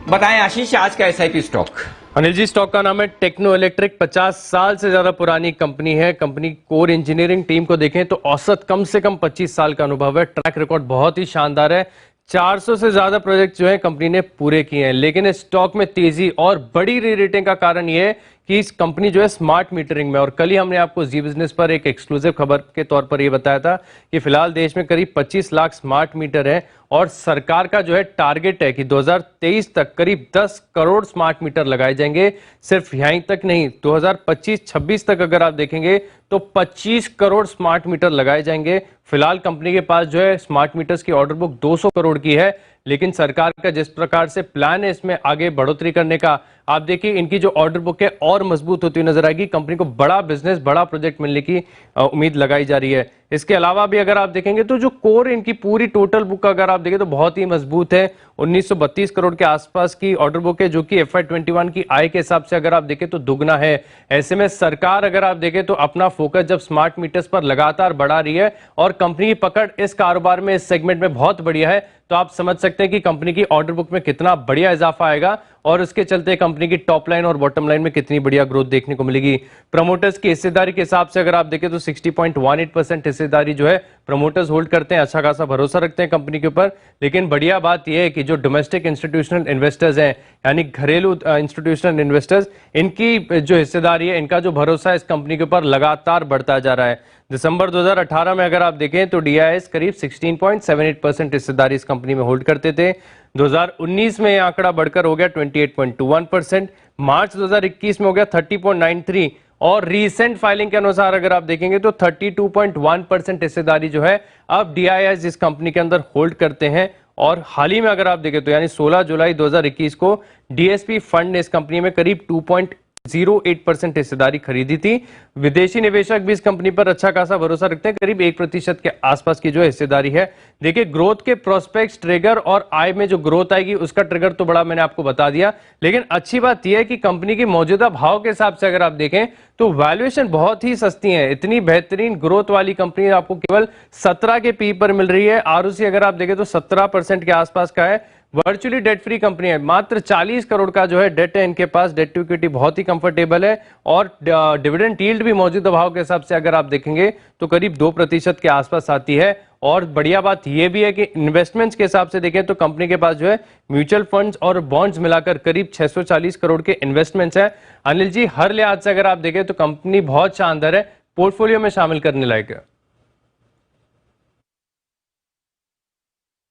बताएं आशीष, आज का SIP stock. Anil ji, stock का नाम है टेक्नो इलेक्ट्रिक। 50 साल से ज्यादा पुरानी कंपनी है। कंपनी कोर इंजीनियरिंग टीम को देखें तो औसत कम से कम 25 साल का अनुभव है। ट्रैक रिकॉर्ड बहुत ही शानदार है। 400 से ज्यादा प्रोजेक्ट जो है कंपनी ने पूरे किए हैं। लेकिन इस स्टॉक में तेजी और बड़ी री रेटिंग का कारण यह है कि इस कंपनी जो है स्मार्ट मीटरिंग में, और कल ही हमने आपको जी बिजनेस पर एक एक्सक्लूसिव खबर के तौर पर यह बताया था कि फिलहाल देश में करीब 25 लाख स्मार्ट मीटर है और सरकार का जो है टारगेट है कि 2023 तक करीब 10 करोड़ स्मार्ट मीटर लगाए जाएंगे। सिर्फ यहीं तक नहीं, 2025-26 तक अगर आप देखेंगे तो 25 करोड़ स्मार्ट मीटर लगाए जाएंगे। फिलहाल कंपनी के पास जो है स्मार्ट मीटर्स की ऑर्डर बुक 200 करोड़ की है। लेकिन सरकार का जिस प्रकार से प्लान है इसमें आगे बढ़ोतरी करने का, आप देखिए इनकी जो ऑर्डर बुक है और मजबूत होती हुई नजर आएगी। कंपनी को बड़ा बिजनेस, बड़ा प्रोजेक्ट मिलने की उम्मीद लगाई जा रही है। इसके अलावा भी अगर आप देखेंगे तो जो कोर इनकी पूरी टोटल बुक अगर आप देखें तो बहुत ही मजबूत है। 1932 करोड़ के आसपास की ऑर्डर बुक है, जो कि FY21 की आय के हिसाब से अगर आप देखें तो दुगना है। ऐसे में सरकार अगर आप देखें तो अपना फोकस जब स्मार्ट मीटर्स पर लगातार बढ़ा रही है और कंपनी की पकड़ इस कारोबार में, इस सेगमेंट में बहुत बढ़िया है, तो आप समझ सकते हैं कि कंपनी की ऑर्डर बुक में कितना बढ़िया इजाफा आएगा और उसके चलते कंपनी की टॉप लाइन और बॉटम लाइन में कितनी बढ़िया ग्रोथ देखने को मिलेगी। प्रमोटर्स की हिस्सेदारी के हिसाब से अगर आप देखें तो 60.18% हिस्सेदारी जो है प्रमोटर्स होल्ड करते हैं। अच्छा खासा भरोसा रखते हैं कंपनी के ऊपर। लेकिन बढ़िया बात यह है कि जो डोमेस्टिक इंस्टीट्यूशनल इन्वेस्टर्स हैं, यानी घरेलू इंस्टीट्यूशनल इन्वेस्टर्स, इनकी जो हिस्सेदारी है, इनका जो भरोसा है इस कंपनी के ऊपर लगातार बढ़ता जा रहा है। दिसंबर 2018 में अगर आप देखें तो DIS करीब 16.78% हिस्सेदारी इस कंपनी में होल्ड करते थे। 2019 में यह आंकड़ा बढ़कर हो गया 28.21%। मार्च 2021 में हो गया 30.93 और रीसेंट फाइलिंग के अनुसार अगर आप देखेंगे तो 32.1% हिस्सेदारी जो है अब DIS इस कंपनी के अंदर होल्ड करते हैं। और हाल ही में अगर आप देखें तो यानी 16 जुलाई 2021 को DSP फंड ने इस कंपनी में करीब 2.08% हिस्सेदारी खरीदी थी। विदेशी निवेशक भी इस कंपनी पर अच्छा खासा भरोसा रखते हैं। करीब 1% के आसपास की जो हिस्सेदारी है। देखिए, ग्रोथ के प्रोस्पेक्ट्स, ट्रिगर और आय में जो ग्रोथ आएगी उसका ट्रिगर तो बड़ा मैंने आपको बता दिया। लेकिन अच्छी बात यह है कि कंपनी की मौजूदा भाव के हिसाब से अगर आप देखें तो वैल्यूएशन बहुत ही सस्ती है। इतनी बेहतरीन ग्रोथ वाली कंपनी आपको केवल 17 के पी पर मिल रही है। ROC अगर आप देखें तो 17% के आसपास का है। वर्चुअली डेट फ्री कंपनी है। मात्र 40 करोड़ का जो है डेट है इनके पास। डेट टू इक्विटी बहुत ही कंफर्टेबल है और डिविडेंड यील्ड भी मौजूदा भाव के हिसाब से अगर आप देखेंगे तो करीब 2% के आसपास आती है। और बढ़िया बात यह भी है कि इन्वेस्टमेंट्स के हिसाब से देखें तो कंपनी के पास जो है म्यूचुअल फंड्स और बॉन्ड्स मिलाकर करीब 640 करोड़ के इन्वेस्टमेंट्स है। अनिल जी, हर लिहाज से अगर आप देखें तो कंपनी बहुत शानदार है, पोर्टफोलियो में शामिल करने लायक है।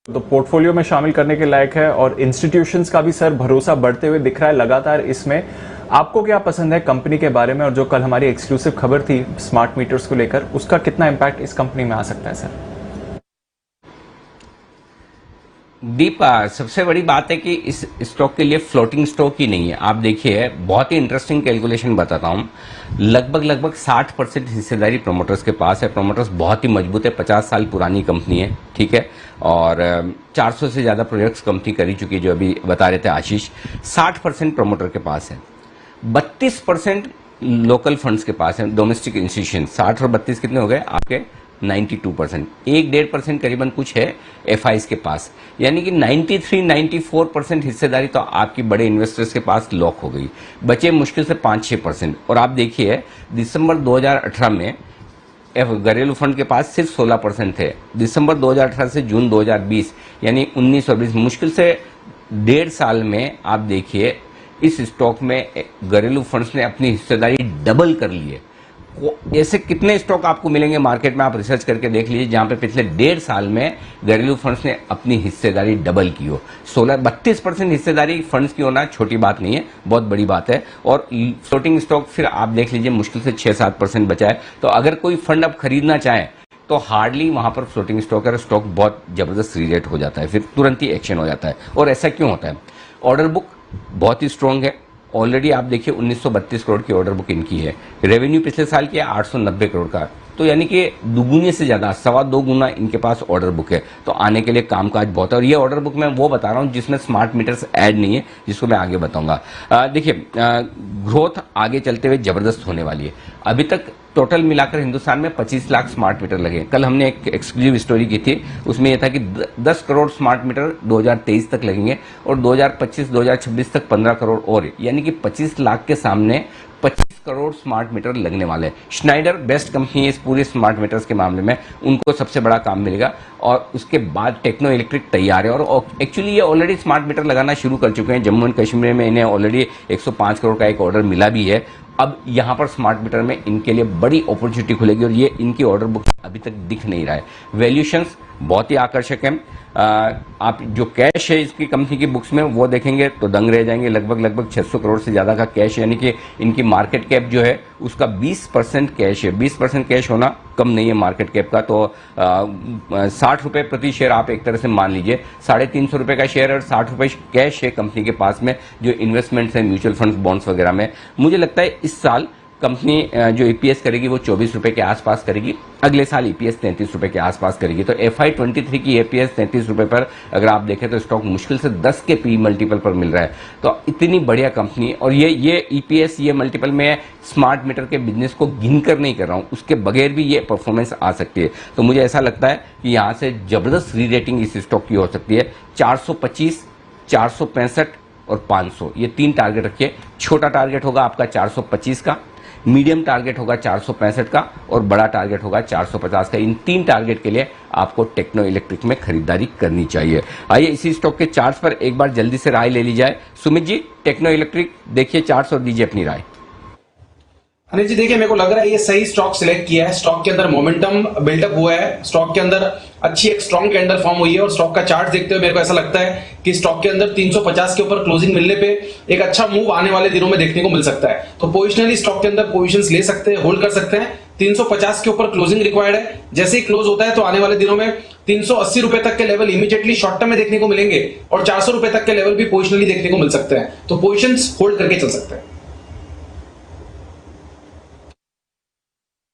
तो पोर्टफोलियो में शामिल करने के लायक है और इंस्टीट्यूशंस का भी सर भरोसा बढ़ते हुए दिख रहा है लगातार इसमें। आपको क्या पसंद है कंपनी के बारे में, और जो कल हमारी एक्सक्लूसिव खबर थी स्मार्ट मीटर्स को लेकर, उसका कितना इंपैक्ट इस कंपनी में आ सकता है सर? दीपा, सबसे बड़ी बात है कि इस स्टॉक के लिए फ्लोटिंग स्टॉक ही नहीं है। आप देखिए, बहुत ही इंटरेस्टिंग कैलकुलेशन बताता हूं। लगभग 60% हिस्सेदारी प्रमोटर्स के पास है। प्रमोटर्स बहुत ही मजबूत है, 50 साल पुरानी कंपनी है, ठीक है। और 400 से ज़्यादा प्रोजेक्ट्स कंपनी करी चुकी है, जो अभी बता रहे थे आशीष। 60% प्रमोटर के पास है। 32% लोकल फंड्स के पास है, डोमेस्टिक इंस्टीट्यूशन। 60 और 32 कितने हो गए आपके? 92%। 1-1.5% करीबन कुछ है FIs के पास, यानी कि 93-94% हिस्सेदारी तो आपकी बड़े इन्वेस्टर्स के पास लॉक हो गई। बचे मुश्किल से 5-6%। और आप देखिए, दिसंबर 2018 में घरेलू फंड के पास सिर्फ 16% थे। दिसंबर 2018 से जून 2020 यानी 19 और 20, मुश्किल से 1.5 साल में आप देखिए इस स्टॉक में घरेलू फंड्स ने अपनी हिस्सेदारी डबल कर ली है। ऐसे कितने स्टॉक आपको मिलेंगे मार्केट में, आप रिसर्च करके देख लीजिए, जहां पे पिछले 1.5 साल में घरेलू फंड्स ने अपनी हिस्सेदारी डबल की हो। 32% हिस्सेदारी फंड्स की होना छोटी बात नहीं है, बहुत बड़ी बात है। और फ्लोटिंग स्टॉक फिर आप देख लीजिए, मुश्किल से 6-7% बचा है। तो अगर कोई फंड अब खरीदना चाहे तो हार्डली वहां पर फ्लोटिंग स्टॉक है, स्टॉक बहुत जबरदस्त रीरेट हो जाता है, फिर तुरंत ही एक्शन हो जाता है। और ऐसा क्यों होता है? ऑर्डर बुक बहुत ही स्ट्रांग है। ऑलरेडी आप देखिए 1932 करोड़ की ऑर्डर बुक इनकी है। रेवेन्यू पिछले साल की 890 करोड़ का तो यानी कि दुगुने से ज्यादा 2.25 गुना इनके पास ऑर्डर बुक है। तो आने के लिए कामकाज बहुत है, और ये ऑर्डर बुक मैं वो बता रहा हूं जिसमें स्मार्ट मीटर्स ऐड नहीं है, जिसको मैं आगे बताऊंगा। देखिए, ग्रोथ आगे चलते हुए जबरदस्त होने वाली है। अभी तक टोटल मिलाकर हिंदुस्तान में 25 लाख स्मार्ट मीटर लगे। कल हमने एक एक्सक्लूसिव स्टोरी की थी, उसमें यह था कि 10 करोड़ स्मार्ट मीटर 2023 तक लगेंगे और 2025-2026 तक 15 करोड़ और, यानी कि 25 लाख के सामने 25 करोड़ स्मार्ट मीटर लगने वाले हैं। श्नाइडर बेस्ट कंपनी है इस पूरे स्मार्ट मीटर्स के मामले में, उनको सबसे बड़ा काम मिलेगा। और उसके बाद टेक्नो इलेक्ट्रिक तैयार है, और एक्चुअली ये ऑलरेडी स्मार्ट मीटर लगाना शुरू कर चुके हैं। जम्मू एंड कश्मीर में इन्हें ऑलरेडी 105 करोड़ का एक ऑर्डर मिला भी है। अब यहां पर स्मार्ट मीटर में इनके लिए बड़ी अपॉर्चुनिटी खुलेगी, और ये इनकी ऑर्डर बुक अभी तक दिख नहीं रहा है। वैल्यूशंस बहुत ही आकर्षक हैं। आप जो कैश है इसकी कंपनी की बुक्स में वो देखेंगे तो दंग रह जाएंगे। लगभग 600 करोड़ से ज्यादा का कैश, यानी कि इनकी मार्केट कैप जो है उसका 20% कैश है। 20% कैश होना कम नहीं है मार्केट कैप का। तो 60 रुपए प्रति शेयर आप एक तरह से मान लीजिए, 350 रुपए का शेयर और 60 रुपए कैश है कंपनी के पास में, जो इन्वेस्टमेंट्स है म्यूचुअल फंड बॉन्ड्स वगैरह में। मुझे लगता है इस साल कंपनी जो ईपीएस करेगी वो 24 रुपए के आसपास करेगी, अगले साल ईपीएस 33 रुपए के आसपास करेगी। तो FY23 की ईपीएस 33 रुपए पर अगर आप देखें तो स्टॉक मुश्किल से 10 के पी मल्टीपल पर मिल रहा है। तो इतनी बढ़िया कंपनी, और ये ईपीएस ये मल्टीपल में स्मार्ट मीटर के बिजनेस को गिनकर नहीं कर रहा हूं, उसके बगैर भी ये परफॉर्मेंस आ सकती है। तो मुझे ऐसा लगता है कि यहां से जबरदस्त री रेटिंग इस स्टॉक की हो सकती है। 425, 465 और 500 ये 3 टारगेट रखिए। छोटा टारगेट होगा आपका 425 का, मीडियम टारगेट होगा 465 का, और बड़ा टारगेट होगा 450 का। इन 3 टारगेट के लिए आपको टेक्नो इलेक्ट्रिक में खरीदारी करनी चाहिए। आइए इसी स्टॉक के चार्ट्स पर एक बार जल्दी से राय ले ली जाए। सुमित जी, टेक्नो इलेक्ट्रिक देखिए चार्ट्स और दीजिए अपनी राय। अनिल जी, देखिए मेरे को लग रहा है ये सही स्टॉक सिलेक्ट किया है। स्टॉक के अंदर मोमेंटम बिल्डअप हुआ है, स्टॉक के अंदर अच्छी एक स्ट्रॉन्ग कैंडल फॉर्म हुई है, और स्टॉक का चार्ट देखते हुए मेरे को ऐसा लगता है कि स्टॉक के अंदर 350 के ऊपर क्लोजिंग मिलने पे एक अच्छा मूव आने वाले दिनों में देखने को मिल सकता है। तो पोजिशनली स्टॉक के अंदर पोजिशंस ले सकते हैं, होल्ड कर सकते हैं। 350 के ऊपर क्लोजिंग रिक्वायर्ड है। जैसे ही क्लोज होता है तो आने वाले दिनों में 380 रुपए तक के लेवल इमीडिएटली शॉर्ट टर्म में देखने को मिलेंगे, और 400 रुपए तक के लेवल भी पोजिशनली देखने को मिल सकते हैं। तो पोजिशंस होल्ड करके चल सकते हैं।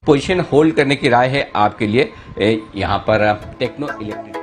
पोजीशन होल्ड करने की राय है आपके लिए यहां पर टेक्नो इलेक्ट्रिक।